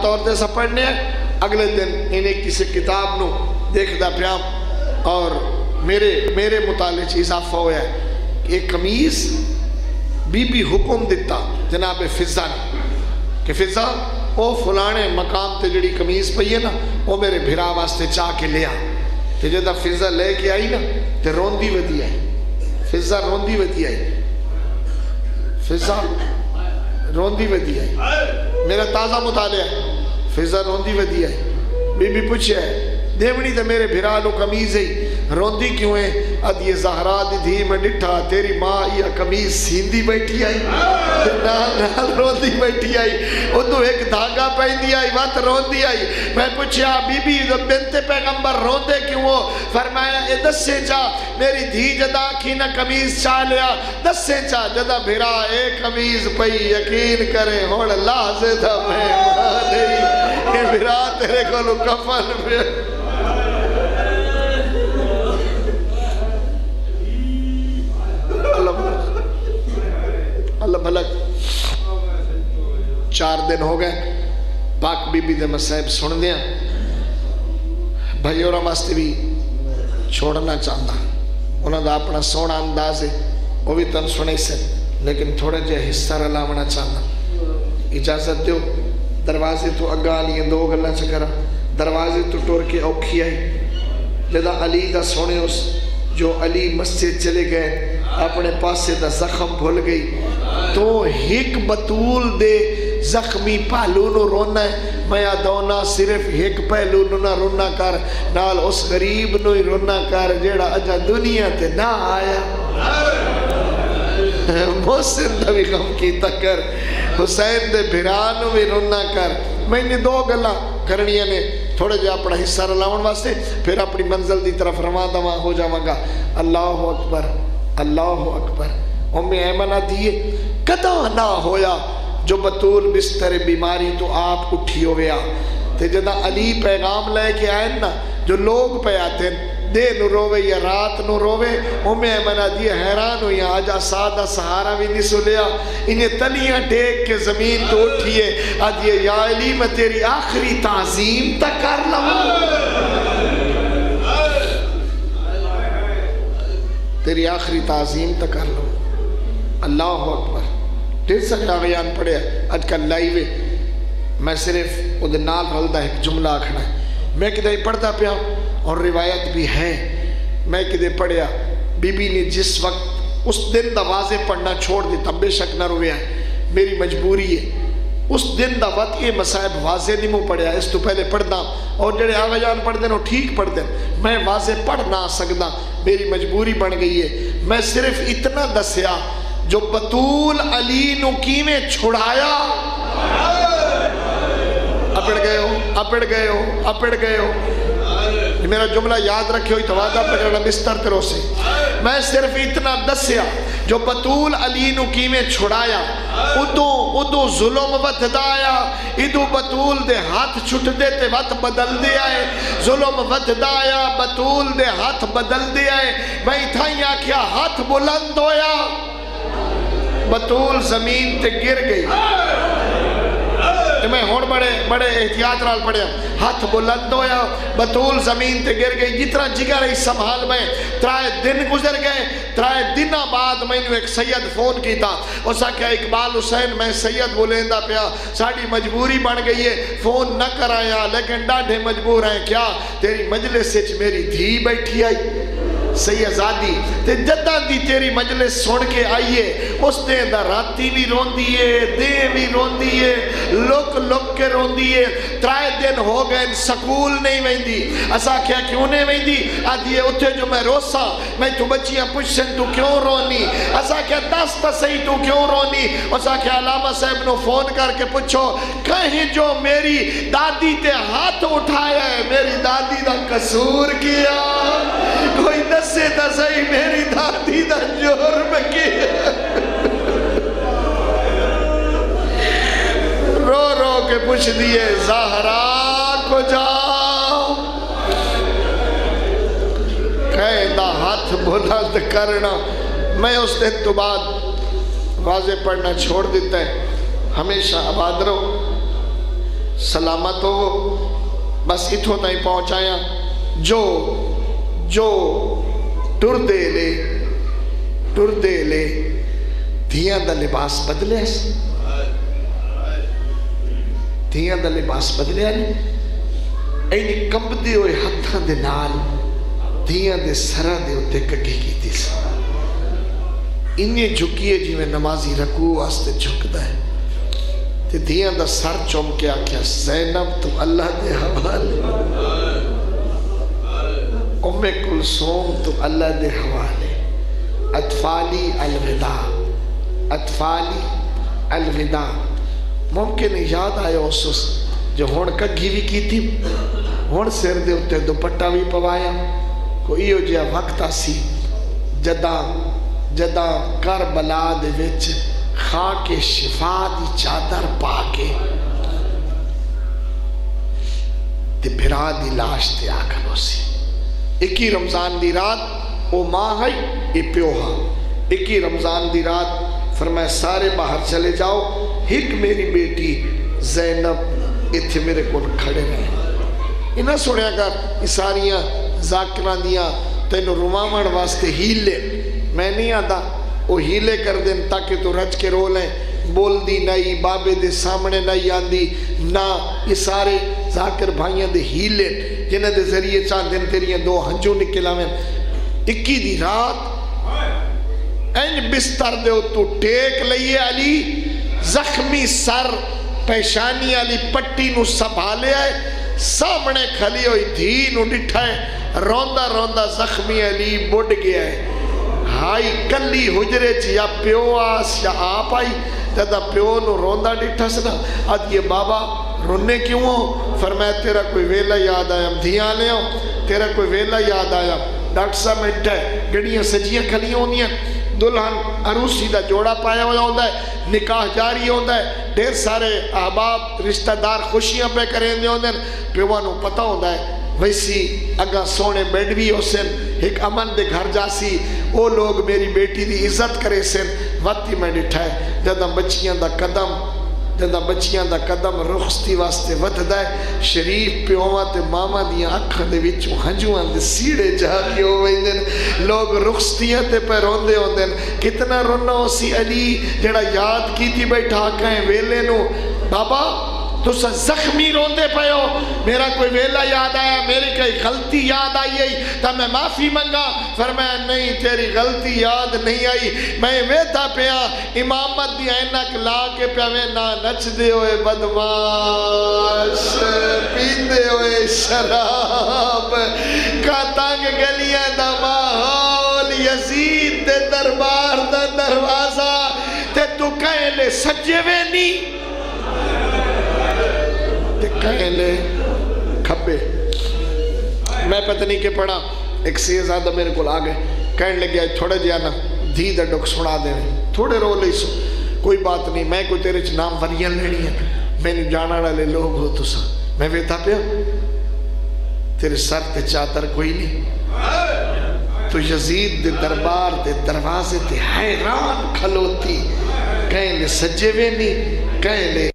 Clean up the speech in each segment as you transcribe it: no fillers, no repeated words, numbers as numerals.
طور تے سا پڑھنے اگلے دن انہیں کسی کتاب نو دیکھ دا پیام اور میرے مطالعے اضافہ ہوا ہے کہ ایک قمیض بی بی حکم دیتا جناب فضا نے کہ فضا او فلانے مقام تے جڑی قمیض پئی ہے نا وہ میرے بھرا واسطے چاہ کے لیا تے جدہ فضا لے کے آئی نا تے روندی ودی آئی فضا روندی ودی آئی فضا روندی ودی آئی میرا تازہ مطالعہ ہے فضا روندی ودی آئی بی بی پوچھے دیونی تے میرے بھرا لو قمیض ہے روندی کیوں ہے اد یہ زہرا دی دھی میں ڈٹھا تیری ماں یہ قمیض سیندی بیٹھی آئی نال روندی بیٹھی آئی ادھو ایک دھاگا پہندی آئی وقت روندی آئی میں پوچھا بی بی بنت پیغمبر روندے کیوں ہو فرمایا اے دسے چا میری دھی جدا کی نہ قمیض چاہ لیا دسے چا جدا بھرا ایک قمیض پئی یقین کرے ہوڑ لازے تھا میں ماں یہ بھرا تیرے کو لو کفن میں اللہ بھلک 4 دن ہو گئے پاک بی بی دے مسائب سن دیا بھائی اور واسطے بھی چھوڑنا چاہتا انہوں دا اپنا سونا انداز ہے وہ بھی تن سنے سے لیکن تھوڑا جے حصہ رلاونا چاہتا اجازت دیو دروازے تو اگا لیے 2 گلہ چکرا دروازے تو ٹور کے اوکھی آئی جدا علی دا سونے اس جو علی مسجد چلے گئے اپنے پاسے دا زخم بھول گئی تو ہک بطول دے زخمی پہلو نو رونا ہے میں دونا صرف ہک پہلو نو نہ رونا کر نال اس غریب نو ہی رونا کر جیڑا اجا دنیا تے نہ آیا محسن دا بھی غم کی تکر حسین دے بھرانو بھی رونا کر میں نے 2 گلہ کرنیاں نے تھوڑے جا اپنا حصہ رلاؤن واسطے پھر اپنی منزل دی طرف روان دواں ہو جاواں گا اللہ اکبر اللہ اکبر امی ایمنہ دیئے کدا نہ ہویا جو بطول بستر بیماری تو آپ اٹھی ہویا تے جدا علی پیغام لے کے آئیں نا جو لوگ پہ آتے ہیں دے نو روے یا رات نو روے امی ایمنہ دیئے حیران ہویا آجا سادہ سہارا بھی نہیں سلیا انہیں تلیاں ٹیک کے زمین تو اٹھئے آدھئے یا علی میں تیری آخری تعظیم تک کر لوں تیری آخری تعظیم تک کر لوں اللہ اکبر ڈھیر سکتا غیان پڑے آج کل لائیوے میں صرف ادھے نال رلدہ ایک جملہ آکھنا ہے میں کدھے پڑھتا پیا اور روایت بھی ہے میں کدھے پڑھیا بی بی نے جس وقت اس دن دا واضح پڑھنا چھوڑ دیتا بے شک نہ رویا ہے میری مجبوری ہے اس دن دا وقت یہ مسائب واضح نہیں مو پڑھیا اس تو پہلے پڑھنا اور جڑے آگا جان پڑھ دینا ٹھیک پڑھ دیں میں واضح پڑھ نہ سکتا میری مجبوری بن گئی ہے میں صرف اتنا دسیا جو بطول علی نو کی میں چھڑایا اپڑ گئے ہو میرا جملہ یاد رکھے ہوئی توادہ پڑھنا بستر کرو سے میں صرف اتنا دسیا جو بطول علی نو کی میں چھڑایا ادو ظلم ودھدایا ادو بطول دے ہاتھ چھٹ دیتے وقت بدل دے آئے ظلم ودھدایا بطول دے ہاتھ بدل دے آئے میں اتھائیاں کیا ہاتھ بلند ہویا بطول زمین تے گر گئی میں ہون بڑے احتیاط رال پڑھیا ہاتھ بلند ہویا بطول زمین تے گر گئی جتنا جگر ہے سنبھال میں 3 دن گزر گئے 3 دن بعد میں نے ایک سید فون کی تھا اسا کیا اقبال حسین میں سید بولیندہ پیا ساڑی مجبوری بن گئی ہے فون نہ کرایا لیکن ڈاڑھے مجبور ہیں کیا تیری مجلس سچ میری دھی بیٹھی آئی سیدزادی تے جدہ دی تیری مجلس سن کے آئیے اس دے دا راتی بھی رون دیئے دے بھی رون دیئے لک کے رون دیئے 3 دن ہو گئے سکول نہیں ویندی اسا کیا کیوں نہیں ویندی آدھیے اتھے جو میں روسا میں تو بچیاں پوچھن تو کیوں رونی اسا کیا دستا صحیح تو کیوں رونی اسا کیا علامہ صاحب نو فون کر کے پوچھو کہیں جو میری دادی تے ہاتھ اٹھایا ہے میری دادی دا قصور کیا کوئی دسے تا صحیح میری دادی دا جرم کیا رو رو کے پوچھ دیئے زہرا کو جاؤ قیدہ ہاتھ بلند کرنا میں اس دن تو بعد واضح پڑھنا چھوڑ دیتا ہے ہمیشہ آباد رہو سلامت ہو. بس اتھوں تائیں پہنچایا جو ٹر دے لے دھیاں دا لباس بدلے ایسا. دھیاں دا لباس بدلے آنے اینی کمب دے ہوئے ہتھاں دے نال دھیاں دے سرہ دے ہوتے کگی کی تیس. انہیں جھکیے جی میں نمازی رکوع واسطے جھکدا ہے تے دھیاں دا سر چوم کے آکھیا زینب تو اللہ دے حوالے, ام کلثوم تو اللہ دے حوالے. اطفالی الوداع. ممکن یاد آیا اسس جو ہون کگھی بھی کی تھی, ہون سر دے اتے دوپٹہ بھی پوایا. کوئی ہو جیا وقت آسی جداں کربلا دے وچ خاک شفا دی چادر پا کے تے بھرا دی لاش تے آکھنو سی. 21 رمضان دی رات او ماں ہے اے پیو ہاں. 21 رمضان دی رات فرمایا سارے باہر چلے جاؤ, ایک میری بیٹی زینب اتھے میرے کول کھڑے رہے. انہاں سنیا کر اساریاں ذاکران دیاں تینو روامن واسطے ہیلے میں نہیں آدھا وہ ہیلے کر دیں تاکہ تو رج کے رو لیں. بول دی نہیں بابے دے سامنے نہیں آندی نہ. یہ سارے ذاکر بھائیاں دے ہیلے جنہیں دے ذریعے چاند دن تیریاں 2 ہنجوں نکلا میں. 21 دی رات این بستر دے تو ٹیک لئیے علی زخمی سر پیشانی علی پٹی نو سنبھالے آئے سامنے کھلی ہوئی دھی نو ڈٹھا ہے روندہ زخمی علی بڑھ گیا ہے. ہائی کلی حجرے چی یا پیو آس یا آپ آئی جدہ پیو نو روندہ ڈٹھا سنا آج یہ بابا رونے کیوں ہو؟ فرمایا تیرا کوئی ویلہ یاد آیا دھیاں لے ہو, تیرا کوئی ویلہ یاد آیا. ڈاکٹر صاحب میں اٹھا ہے گڑیاں سجیاں کھلیاں ہوندی ہیں, دلہن عروسی دا جوڑا پایا ہوا ہوندہ ہے, نکاح جاری ہوندہ ہے, ڈھیر سارے احباب رشتہ دار خوشیاں پہ کریں دے ہوندے ہیں. پیوانوں پتہ ہوندہ ہے ویسی اگا سونے بیڈ بھی ہو سن ایک امن دے گھر جاسی وہ لوگ میری بیٹی دی عزت کرے سن. وقتی میں ڈٹھا ہے جدہ بچیاں دا قدم رخصتی واسطے ودھدا ہے. شریف پیوما تے ماما دیاں اکھاں دے وچوں ہنجواں دے سیڑے جا کے ہو ویندن. لوگ رخصتیاں تے پہ روندے ہوندن. کتنا رونا ہو سی علی جڑا یاد کی تھی بیٹھا کہیں ویلے نو بابا تو سا زخمی روندے پہ ہو, میرا کوئی ویلہ یاد آیا, میری کوئی غلطی یاد آئی ہے تا میں معافی منگا. فرمایا نہیں تیری غلطی یاد نہیں آئی, میں ویدہ پیا امامت دی اینک لا کے پیا وینا نچ دے ہوئے بدماش پیندے ہوئے شراب کا تنگ گلیاں دا ماحول یزید دے دربار دا دروازہ تے تو کہیں لے سجے وے نہیں کہیں لے کھپے. میں پتہ نہیں کہ پڑھا ایک سیزادہ میرے کو آگئے کہنے لگیا تھوڑے جانا دھی دا ڈک سنا دے تھوڑے رو لئی سو. کوئی بات نہیں میں کوئی تیرے نام وریاں لینی ہے, میں نے جانا والے لوگ ہو تو سا میں ویتا پیا تیرے سر تے چادر کوئی نہیں. تو یزید دے دربار دے دروازے تے حیران کھلوتی کہیں لے سجے وے نہیں کہیں لے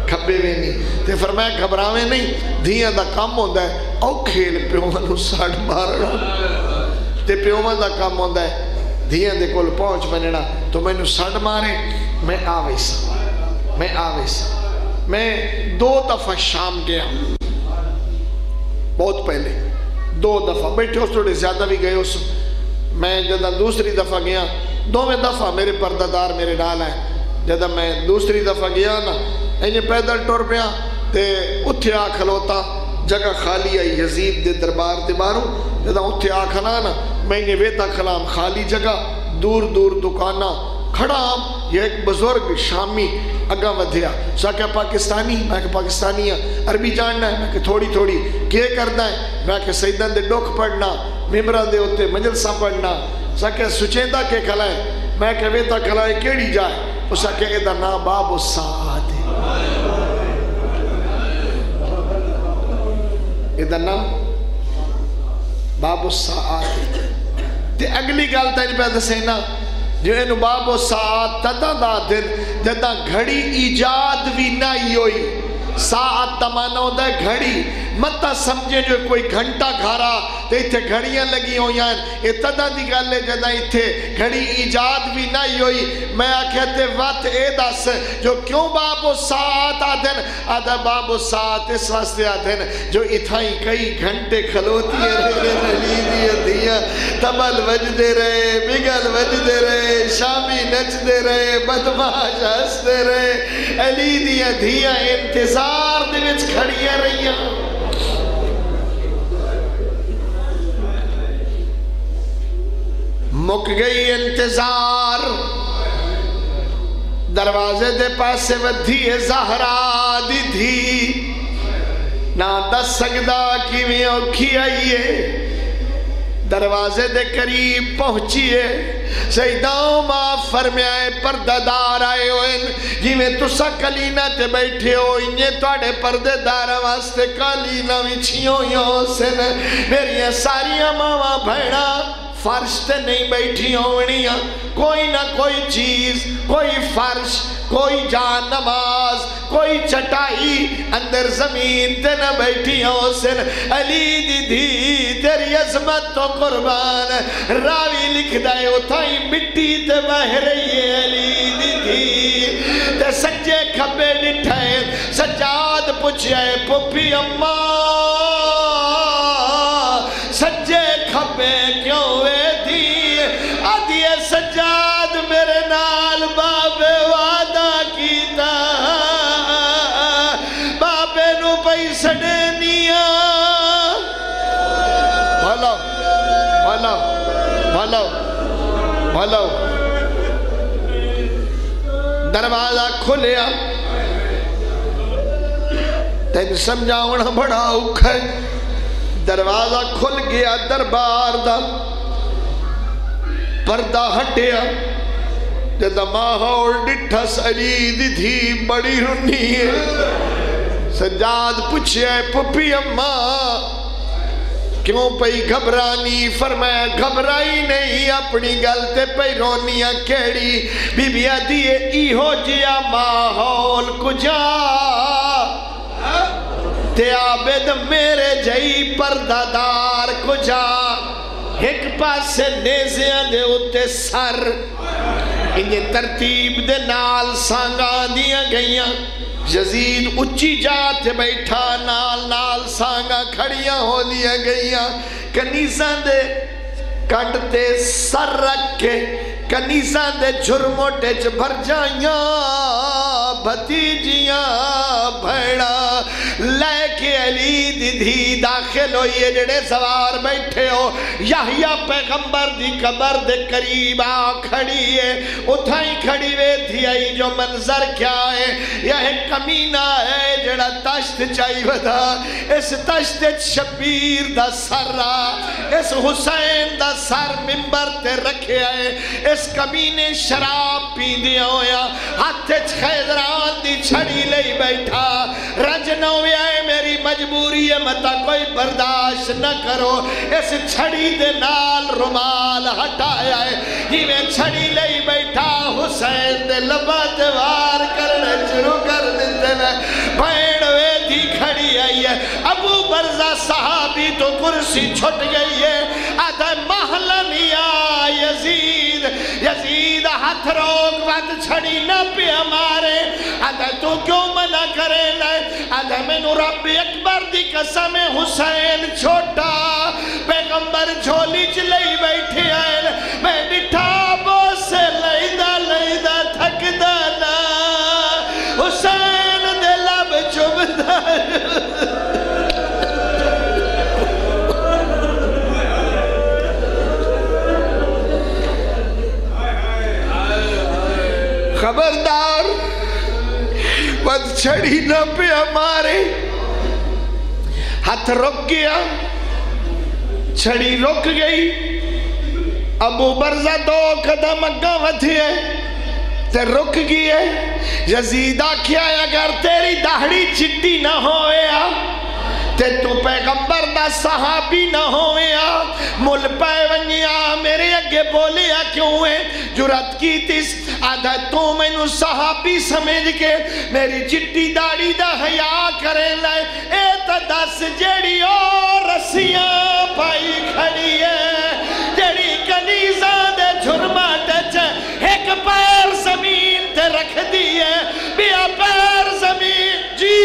کھبے وے نہیں. تے فرمایا گھبراویں نہیں دھیاں دا کام ہوندہ ہے او کھیل پیومہ نو ساڑھ مارنا تے پیومہ دا کام ہوندہ ہے دھیاں دے کول پہنچ بننا تو میں نو ساڑھ مارے. میں آوے سا میں 2 دفعہ شام گیا بہت پہلے 2 دفعہ بیٹھے اس تھوڑے زیادہ بھی گئے اس. میں جدہ دوسری دفعہ گیا 2ویں دفعہ میرے پردادار میرے ڈال آئے. جدہ میں دوسری دفعہ گیا نا اینجے پیدل ٹور پیا تے اتھے آ کھلوتا جگہ خالی آئی یزید دے دربار دے باروں. جدہ اتھے آ کھلا نا میں نے ویتا کھلام خالی جگہ دور دکانہ کھڑا ہم. یہ ایک بزرگ شامی اگا ودھیا سا کیا پاکستانی میں کہ پاکستانی عربی جاننا ہے میں کہ تھوڑی کیا کرنا ہے میں کہ سیدن دے ڈوک پڑھنا ممبران دے ہوتے مجلسہ پڑھنا سا کیا سچیندہ کے کھلائیں میں کہ ویتا کھلائیں کیڑی جائے اسا کہ ادھا نا باب السعاد ادھا نا باب السعاد. تے اگلی گالتا ہے پہ دسینا جو انو باب السعاد تدا دا دن جدا گھڑی ایجاد بھی نائی ہوئی ساعت تمانا ہوتا ہے گھڑی متا سمجھے جو کوئی گھنٹا گھارا تو اتھے گھڑیاں لگی ہوئی ہیں اتدا دی گل ہے جدہ اتھے گھڑی ایجاد بھی نہیں ہوئی میں کہتے وقت اے دس جو کیوں بابو ساعت آدھن آدھا بابو ساعت اس واسطے آدھن جو اتھائی کئی گھنٹے کھلوتی ہے رلی دیا دیا تبل وج دے رہے بگل وج دے رہے شامی نچ دے رہے بدماش ہس دے رہے علی دیا دیا انتظار دے وچ کھڑیاں رہیاں مک گئی انتظار دروازے دے پاسے ودھی زہرا دی دھی نہ دس سکدا کیویں اوکھی آئیے دروازے دے قریب پہنچیے سیداؤں ماں فرمیائے پردہ دار آئے ہوئے جی تسا کلینہ تے بیٹھے ہو انہیں توڑے پردے دار واسطے کلینہ وچھیوں یوں سن میری ساریاں ماں بھیڑا فرش تے نہیں بیٹھی ہونیاں کوئی نہ کوئی چیز کوئی فرش کوئی جان نماز کوئی چٹائی اندر زمین تے نہ بیٹھی ہوں سن علی دی دی تیری عظمت تو قربان راوی لکھ دائے اتھائی مٹی تے بہ رہی ہے علی دی دی تے سجے کھبے نٹھائے سجاد پوچھائے پپی اماں سجے کھبے کیوں ہوئے دی آدھیے سجاد میرے نال بابے وعدہ کیتا بابے نو پیسے دینیا بھلو بھلو بھلو بھلو دروازہ کھلیا تین سمجھاؤنا بڑا اوکھے دروازہ کھل گیا دربار دا پردہ ہٹیا جدہ ماحول ڈٹھس علی دی دھی بڑی رنی ہے سجاد پوچھے پپی اماں کیوں پئی گھبرانی فرمایا گھبرائی نہیں اپنی گلتے پئی رونیاں کیڑی بی بی دیئے ایہو جیا ماحول کجا تے عابد میرے جائی پردہ دار کجا ایک پاس سے نیزیاں دے اتے سر انہیں ترتیب دے نال سانگاں دیا گئیاں یزید اچھی جاتے بیٹھا نال نال سانگاں کھڑیاں ہو دیا گئیاں کنیزاں دے کٹتے سر رکھ کے کنیزاں دے جھرموٹے بھر جائیاں بھتیجیاں بھیڑا لے کے علی دی دھی داخل ہوئیے جڑے سوار بیٹھے ہو یحییٰ پیغمبر دی قبر دے قریب آ کھڑی ہے اتھائی کھڑی وے تھی آئی جو منظر کیا ہے یہ ایک کمینہ ہے جڑا تشت چاہی ودا اس تشت شبیر دا سر را اس حسین دا سر ممبر تے رکھے آئے اس کمینے شراب پی دیا ہویا ہاتھ خیدران دی چھڑی لئی بیٹھا رجنوی آئے میری مجبوری ہے متا کوئی برداشت نہ کرو اس چھڑی دے نال رمال ہٹایا ہے ہی میں چھڑی لئی بیٹھا حسین دے لبات وار کرنے شروع کر دیتے میں بھیڑ وے تھی کھڑی آئی ہے ابو برزہ صحابی تو کرسی چھٹ گئی ہے آدھا محلنیا یزید یزید ہاتھ روک وقت چھڑی نہ پہ ہمارے آدھا تو کیوں منع کرے لائے آدھا میں نو رب اکبر دی قسم حسین چھوٹا پیغمبر جھولی چلئی بیٹھے آئے میں ڈٹھا بوس سے لئیدہ تھک دانا حسین دے لب چبدا خبردار بد چھڑی نہ پہ ہمارے ہاتھ رک گیا چھڑی رک گئی ابو برزہ دو قدم اگاں ودھے تے رک گئے یزید آکھیا اگر تیری داڑھی چٹی نہ ہویا تے تو پیغمبر دا صحابی نہ ہویا مل پائے ونیا میرے اگے بولیا کیوں ہے جرات کی تیس آدھا تو میں نو صحابی سمجھ کے میری چٹی داڑی دا حیاء کریں لائے اے تا دس جیڑی اور رسیاں پائی کھڑی ہے جیڑی کنیزاں دے جھرما ٹچ ایک پیر زمین تے رکھ دیئے بیا پیر زمین جی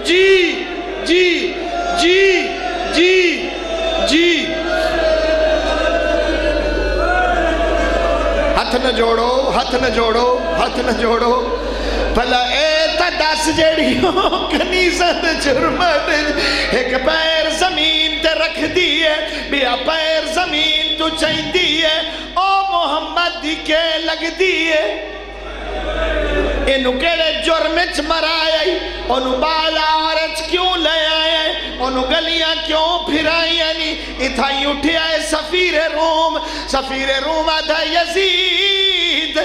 جی جی جی جی جی ہاتھ نہ جوڑو ہاتھ نہ جوڑو ہاتھ نہ جوڑو بھلا اے تا دس جیڑی کنیزاں دے جھرما ٹچ ایک پیر زمین تے رکھ دیئے بیا پیر زمین تو چاہی دیئے او محمد دی کے لگ دیئے انہوں کیڑے جرمچ مرائے انہوں بالا آرچ کیوں لے آئے انہوں گلیاں کیوں پھرائی اتھائی اٹھے آئے سفیر روم آدھا یزید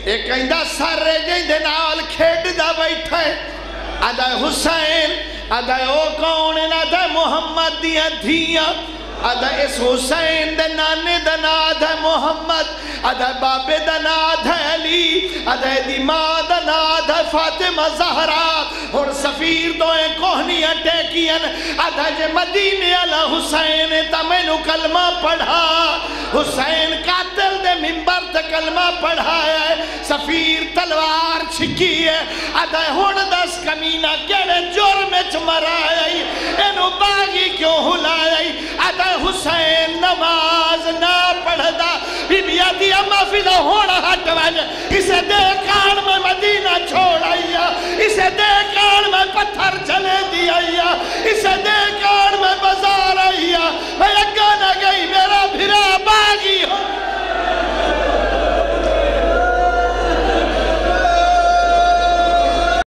ایک ایندہ سر جیندے نال کھیڑ دا بیٹھے آدھا حسین آدھا او کون آدھا محمد دیا دھیاں آدھا اس حسین دے نانے دا ناد ہے محمد آدھا بابے دا ناد ہے علی آدھا دی ماں دا ناد ہے فاطمہ زہرا اور سفیر دوئے کوہنیاں ٹیکین آدھا جے مدینے علی حسین تا میں نو کلمہ پڑھا حسین قاتل دے منبر تے کلمہ پڑھایا ہے سفیر تلوار چھکی ہے آدھا ہون دس کمینہ کیڑے جرمچ مرائی انہوں باغی کیوں ہلائی آدھا حسین نماز نہ پڑھدا بی بی آدھی اما فیدہ ہونا ہٹ وجہ اسے دیکھان میں مدینہ چھوڑ آئیا اسے دیکھان میں پتھر چلے دی آئیا اسے دیکھان